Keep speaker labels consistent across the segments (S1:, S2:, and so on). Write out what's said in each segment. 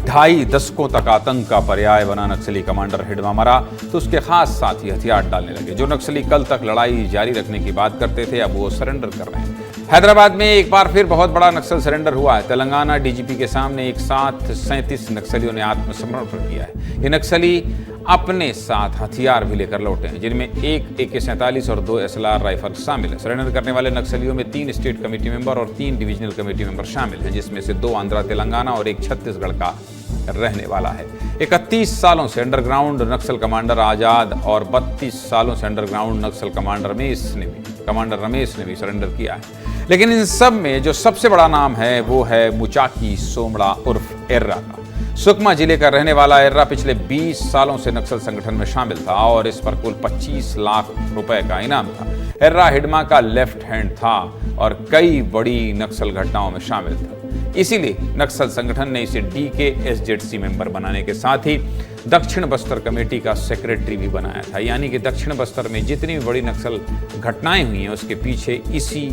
S1: ढाई दशकों तक आतंक का पर्याय बना नक्सली कमांडर हिडमा मरा तो उसके खास साथी हथियार डालने लगे। जो नक्सली कल तक लड़ाई जारी रखने की बात करते थे, अब वो सरेंडर कर रहे हैं। हैदराबाद में एक बार फिर बहुत बड़ा नक्सल सरेंडर हुआ है। तेलंगाना डीजीपी के सामने एक साथ 37 नक्सलियों ने आत्मसमर्पण किया है। ये नक्सली अपने साथ हथियार भी लेकर लौटे हैं, जिनमें एक AK-47 और 2 SLR राइफल शामिल है। सरेंडर करने वाले नक्सलियों में 3 स्टेट कमेटी मेंबर और 3 डिविजनल कमेटी मेंबर शामिल हैं, जिसमें से 2 आंध्रा तेलंगाना और एक छत्तीसगढ़ का रहने वाला है। 31 सालों से अंडरग्राउंड नक्सल कमांडर आजाद और 32 सालों से अंडरग्राउंड नक्सल कमांडर रमेश ने भी सरेंडर किया है। लेकिन इन सब में जो सबसे बड़ा नाम है वो है मुचाकी सोमड़ा उर्फ एर्रा का। सुकमा जिले का रहने वाला एर्रा पिछले 20 सालों से नक्सल संगठन में शामिल था और इस पर कुल 25 लाख रुपए का इनाम था। एर्रा हिडमा का लेफ्ट हैंड था और कई बड़ी नक्सल घटनाओं में शामिल था। इसीलिए नक्सल संगठन ने इसे DKSZC मेंबर बनाने के साथ ही दक्षिण बस्तर कमेटी का सेक्रेटरी भी बनाया था। यानी कि दक्षिण बस्तर में जितनी भी बड़ी नक्सल घटनाएं हुई हैं उसके पीछे इसी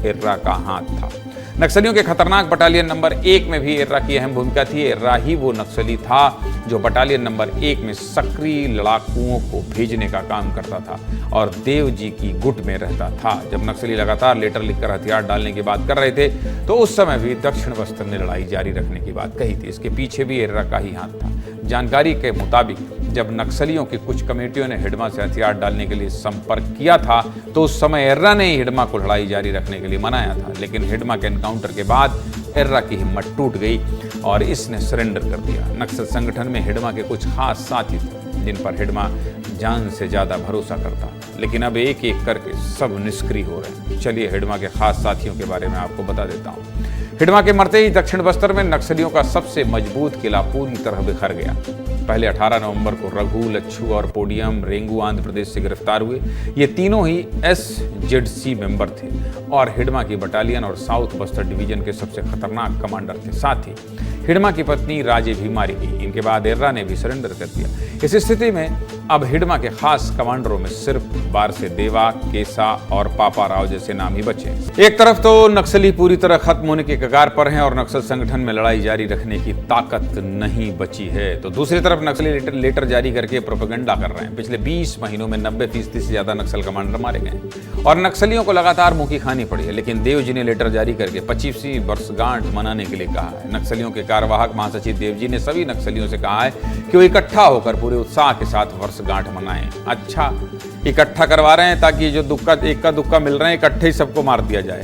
S1: एर्रा का हाथ था। नक्सलियों के खतरनाक बटालियन नंबर 1 में भी एर्रा की अहम भूमिका थी। एर्रा ही वो नक्सली था जो बटालियन नंबर 1 में सक्रिय लड़ाकुओं को भेजने का काम करता था और देव जी की गुट में रहता था। जब नक्सली लगातार लेटर लिखकर हथियार डालने की बात कर रहे थे तो उस समय भी दक्षिण बस्तर ने लड़ाई जारी रखने की बात कही थी। इसके पीछे भी एर्रा का ही हाथ था। जानकारी के मुताबिक जब नक्सलियों की कुछ कमेटियों ने हिडमा से हथियार डालने के लिए संपर्क किया था तो उस समय एर्रा ने ही हिडमा को लड़ाई जारी रखने के लिए मनाया था। लेकिन हिडमा के एनकाउंटर के बाद एर्रा की हिम्मत टूट गई और इसने सरेंडर कर दिया। नक्सल संगठन में हिडमा के कुछ खास साथी थे जिन पर हिडमा जान से ज्यादा भरोसा करता, लेकिन अब एक एक करके सब निष्क्रिय हो रहे हैं। चलिए हिडमा के खास साथियों के बारे में आपको बता देता हूँ। हिडमा के मरते ही दक्षिण बस्तर में नक्सलियों का सबसे मजबूत किला पूरी तरह बिखर गया। पहले 18 नवंबर को रघु, लच्छू और पोडियम रेंगू आंध्र प्रदेश से गिरफ्तार हुए। ये तीनों ही SZC मेंबर थे और हिडमा की बटालियन और साउथ बस्तर डिवीजन के सबसे खतरनाक कमांडर थे। साथ ही हिडमा की पत्नी राजे भी मारी गई। इनके बाद एर्रा ने भी सरेंडर कर दिया। इस स्थिति में अब हिडमा के खास कमांडरों में सिर्फ बारसे देवा, केसा और पापा राव जैसे नाम ही बचे। एक तरफ तो नक्सली पूरी तरह खत्म होने के कगार पर हैं और नक्सल संगठन में लड़ाई जारी रखने की ताकत नहीं बची है, तो दूसरी तरफ नक्सली लेटर जारी करके प्रोपेगेंडा कर रहे हैं। पिछले 20 महीनों में 90% से ज्यादा नक्सल कमांडर मारे गए और नक्सलियों को लगातार मुंह की खानी पड़ी है। लेकिन देव जी ने लेटर जारी करके 25वीं वर्षगांठ मनाने के लिए कहा है। नक्सलियों के कार्यवाहक महासचिव देव जी ने सभी नक्सलियों से कहा है कि वो इकट्ठा होकर पूरे उत्साह के साथ वर्षगांठ मनाएं। अच्छा, इकट्ठा करवा रहे हैं ताकि जो एक का दुक्का मिल रहे हैं इकट्ठे ही सबको मार दिया जाए।